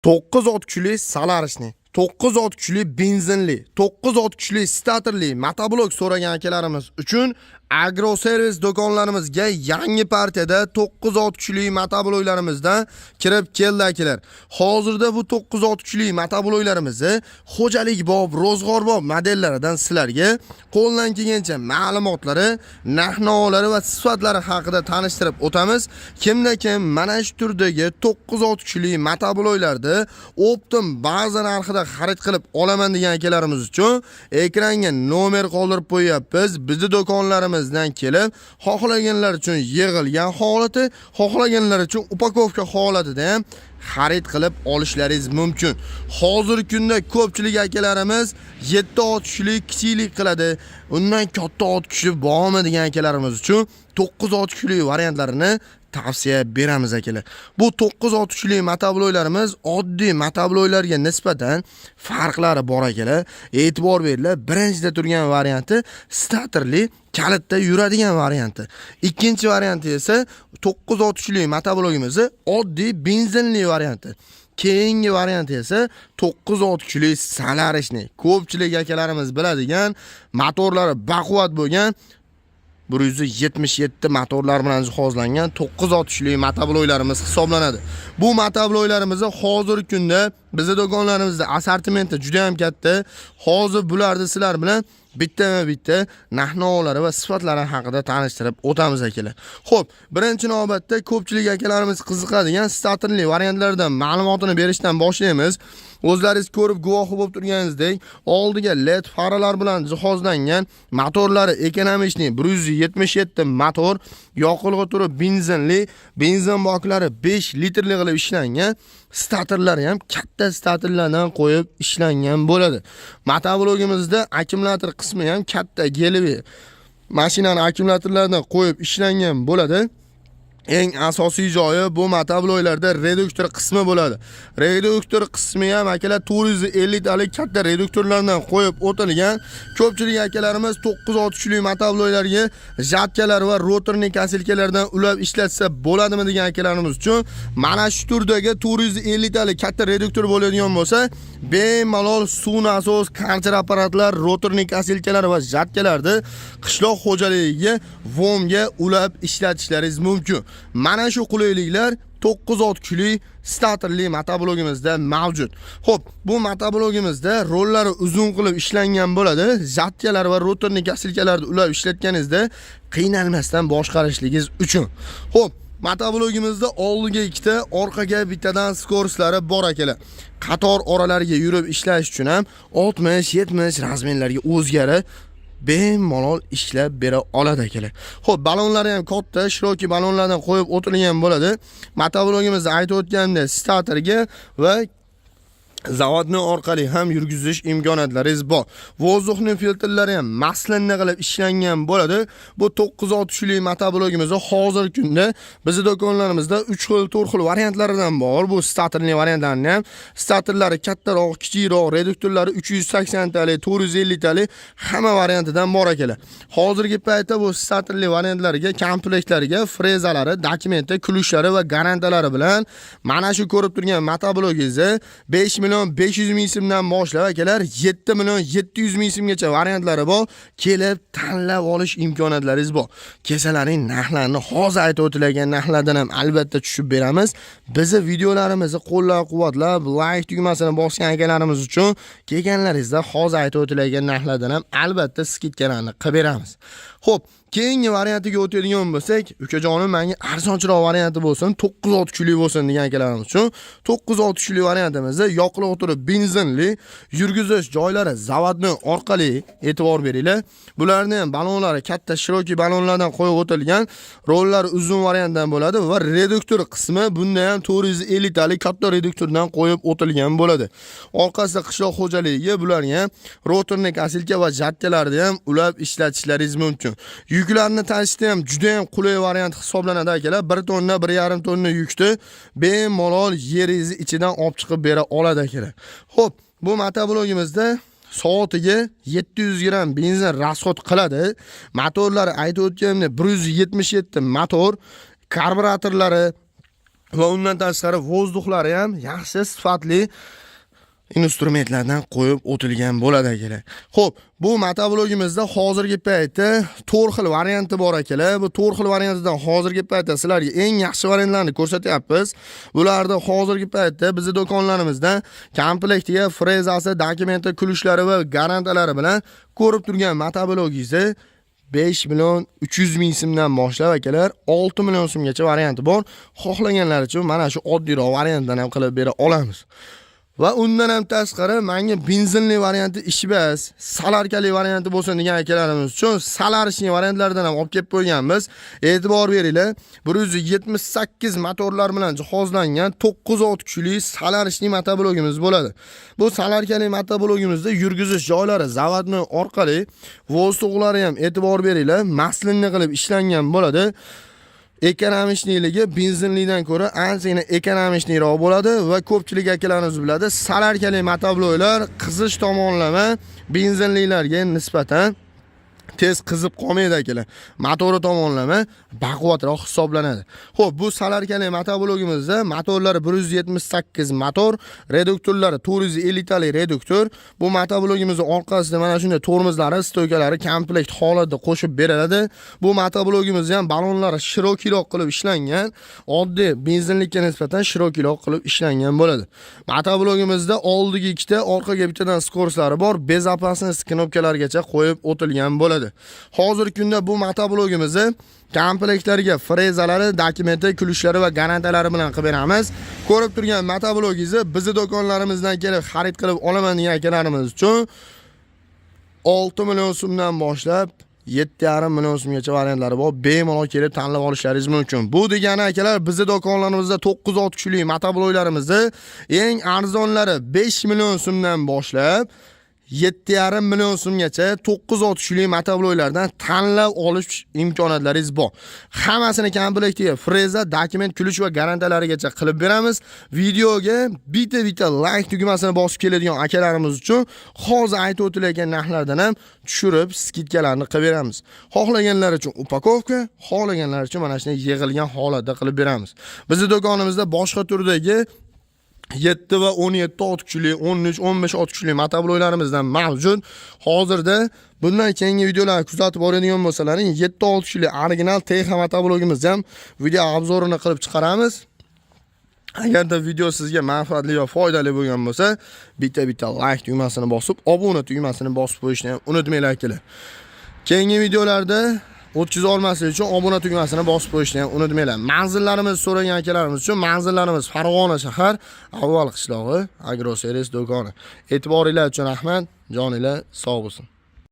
9 ot kuchli Solarishni, 9 ot kuchli benzinli, 9 ot kuchli statorli motoblok so'ragan akalarimiz uchun agroservis do'konlarimizga yangi partiyada 9 ot kuchli motobloklarimizni kirib keldi akalar. Hozirda bu 9 ot kuchli motobloklarimizni xo'jalik bob, ro'zg'orbob modellaridan sizlarga qo'ldan kelgancha ma'lumotlari, narx-navolari va sifatlari haqida tanishtirib o'tamiz. Kimda kim mana shu turdagi 9 ot kuchli motobloklarni optim baza narxida xarid qilib olaman degan akalarimiz uchun ekranga nomer qoldirib qo'yapmiz. Bizning do'konlarimizdan kelib, xohlaganlar uchun yig'ilgan holati, xohlaganlar uchun upakovka holatida ham xarid qilib olishlaringiz mumkin. Hozirgi kunda ko'pchilik akalarimiz 7 ot kuchli kichiklik qiladi. Undan katta ot kuchli bormi degan akalarimiz uchun 9 ot kuchli variantlarini tavsiya beramiz akalar. Bu 9 ot kuchli motobloklarimiz oddiy motobloklarga nisbatan farqlari bor akalar. E'tibor beringlar. Birinchida turgan varianti statorli kalitda yuradigan varianti. Ikkinchi varianti esa 9 ot kuchli motoblogimizni oddiy benzinli varianti. Keyingi varianti esa 9 ot kuchli Solarishni. Ko'pchilik akalarimiz biladigan, motorlari baquvvat bo'lgan 177 motorlar bilan jihozlangan 9 ot kuchli motobloklarimiz hisoblanadi. Bu motobloklarimizni hozirgi kunda bizning do'konlarimizda assortimenti juda ham katta. Hozir bularni sizlar bilan bitta narx-navolari va sifatlari haqida tanishtirib o'tamiz akalar. Xo'p, birinchi navbatda ko'pchilik akalarimiz qiziqadigan statorli variantlardan ma'lumotini berishdan boshlaymiz. O'zlaringiz ko'rib guvohi bo'lib turganingizdek, oldiga LED faralar bilan jihozlangan, motorlari ekonomishli 177 motor, yoqilg'i turi benzinli, benzin baklari 5 litrli qilib ishlangan, statorlari ham katta statorlardan qo'yib ishlangan bo'ladi. Motoblogimizda akkumulyator qismi ham katta gelbi mashinani akkumulyatorlaridan qo'yib ishlangan bo'ladi. Eng asosiy joyi bu motobloklarda reduktor qismi bo'ladi. Reduktor qismi ham akalar 450 talik katta reduktorlardan qo'yib o'tilgan. Ko'pchilik akalarimiz 9 ot kuchli motobloklarga jatkalar va rotorli kasilkalardan ulab ishlatsa bo'ladimi degan akalarimiz uchun mana shu turdagi 450 talik katta reduktor bo'ladigan bo'lsa, bemalol suv nasos, karcher apparatlar, rotorli kasilkalar va jatkalarni qishloq xo'jaligiga, vomga ulab ishlatishlaringiz mumkin. Mana shu qulayliklar 9 ot kuchli statorli motoblogimizda mavjud. Xo'p, bu motoblogimizda rollari uzun qilib ishlangan bo'ladi. Jatkalar va rotorli kasilkalarni ulab ishlatganingizda qiynalmasdan boshqarishligingiz uchun. Xo'p, motoblogimizda oldiga ikkita, orqaga bittadan skorslari bor akalar. Qator oralarga yurib ishlash uchun ham 60-70 razmerlarga o'zgarib bemalol ishlab bera oladi akalar. Xo'p, balonlari ham katta, shiroki balonlardan qo'yib o'tilgan bo'ladi. Motoblogimizda aytib o'tgandek, statorga va zavodni orqali ham yurgizish imkoniyatlaringiz bor. Vozdухning filtrlari ham maslinni qilib ishlangan bo'ladi. Bu 9 ot kuchli motoblogimizda hozirgi kunda bizning do'konlarimizda 3 xil, 4 xil variantlaridan bor. Bu statorli variantlarni ham, statorlari kattaroq, kichikroq, reduktorlari 380 talik, 450 talik hamma variantidan bor akalar. Hozirgi paytda bu statorli variantlarga, komplektlariga frezalari, dokumenti, kulishlari va garantalari bilan mana shu ko'rib turgan motoblogingizni 5 500 ming so'mdan boshlab akalar 7 million 700 ming so'mgacha variantlari bor. Kelib tanlab olish imkoniyatlaringiz bor. Kesalaring narxlarini hozir aytib o'tilgan narxlardan ham albatta tushib beramiz. Bizni videolarimizni qo'llab-quvvatlab, like tugmasini bosgan akalarimiz uchun kelganlaringizda hozir aytib o'tilgan narxlardan ham albatta skidkalarni qilib beramiz. Xo'p, keyingi variantiga o'tadigan bo'lsak, ukajonim menga arzonchiroq varianti bo'lsin, 9 ot kuchli bo'lsin degan akalarimiz uchun 9 ot kuchli variantimizda yoqilg'i turi benzinli, yurgizish joylari zavodni orqali e'tibor beringlar. Bularning ham balonlari katta, shiroki balonlardan qo'yib o'tilgan, rollari uzun variantdan bo'ladi va reduktor qismi bunda ham 450 talik katta reduktordan qo'yib o'tilgan bo'ladi. Orqasida qishloq xo'jaligiga bularga ham rotorli kasilka va jatkalarni ham ulab ishlatishlaringiz mumkin. Yuklarni tashishda ham juda ham qulay variant hisoblanadi akalar. 1 tonna, 1,5 tonna yukni bemalol yeringiz ichidan olib chiqib bera oladi akalar. Xo'p, bu motoblogimizda soatiga 700 gram benzin rasxod qiladi. Motorlari aytib o'tganimdek 177 motor, karburatorlari va undan tashqari vozdukhlari ham yaxshi sifatli instrumentlardan qo'yib o'tilgan bo'ladi akalar. Xo'p, bu motoblogimizda hozirgi paytda 4 xil varianti bor akalar. Bu 4 xil variantidan hozirgi paytda sizlarga eng yaxshi variantlarni ko'rsatyapmiz. Bularda hozirgi paytda bizning do'konlarimizda komplektiga frezasi, dokumenti, kulishlari va garantalari bilan ko'rib turgan motoblogingizni 5 million 300 ming so'mdan boshlab akalar 6 million so'mgacha varianti bor. Xohlaganlar uchun mana shu oddiyroq variantdan ham qilib bera olamiz. Va undan ham tashqari menga benzinli varianti ishbas, salarkali varianti bo'lsin degan akalarimiz uchun salarishli variantlardan ham olib kelib qo'yganmiz. E'tibor beringlar. 178 motorlar bilan jihozlangan 9 ot kuchli salarishli motoblogimiz bo'ladi. Bu salarkali motoblogimizda yurgizish joylari zavodni orqali vozdukhlari ham e'tibor beringlar, maslinni qilib ishlangan bo'ladi. Ekonomichligi benzinlidan ko'ra anchagina ekonomikroq bo'ladi va ko'pchilik akalarimiz biladi, salarkali motobloglar qizish tomonlama benzinlilarga nisbatan tez qizib qolmaydi akalar. Motori tomonlama baquvvatroq hisoblanadi. Xo'p, bu salarkali motoblogimizda motorlari 178 motor, reduktorlari 450 tali reduktor. Bu motoblogimizning orqasida mana shunday tormozlari, stoykalari komplekt holatda qo'shib beriladi. Bu motoblogimizda ham balonlari shirokiroq qilib ishlangan, oddiy benzinlikka nisbatan shirokiroq qilib ishlangan bo'ladi. Motoblogimizda oldiga ikkita, orqaga bittadan skorslari bor, bezopasnost knopkalargacha qo'yib o'tilgan bo'ladi. Hozirgi kunda bu motoblogimizni komplektlariga frezalari, dokumenti, kulishlari va garantalari bilan qilib beramiz. Ko'rib turgan motoblogingizni bizning do'konlarimizdan kelib xarid qilib olaman degan akalarimiz uchun 6 million so'mdan boshlab 7,5 million so'mgacha variantlari bor. Bemalol kelib tanlab olishlaringiz mumkin. Bu degani akalar bizning do'konlarimizda 9 ot kuchli motobloglarimizni eng arzonlari 5 million so'mdan boshlab 7,5 million so'mgacha 9 ot kuchli motobloglardan tanlab olish imkoniyatlaringiz bor. Hammasini komplektiga freza, dokument, kulish va garantalarigacha qilib beramiz. Videoga bitta like tugmasini bosib keladigan akalarimiz uchun hozir aytib o'tilayotgan narxlardan ham tushirib skidkalarni qilib beramiz. Xohlaganlar uchun upakovka, xohlaganlar uchun mana shunday yig'ilgan holatda qilib beramiz. Bizning do'konimizda boshqa turdagi 7 va 17 ot kuchli, 13, 15 ot kuchli motobloglarimizdan mavjud. Hozirda bundan keyingi videolarni kuzatib boradigan bo'lsalaring, 7 ot kuchli original Texno motoblogimizni ham video obzorini qilib chiqaramiz. Agarda video sizga manfaatli va foydali bo'lgan bo'lsa, bitta like tugmasini bosib, obuna tugmasini bosib qo'yishni ham unutmanglar akalar. Keyingi videolarda o'tkiza olmaslik uchun obuna tugmasini bosib qo'yishni ham unutmanglar. Manzillarimiz so'ragan akalarimiz uchun manzillarimiz Farg'ona shahar, Avval qishlog'i, Agroservis do'koni. E'tiboringiz uchun rahmat. Joninglar sog' bo'lsin.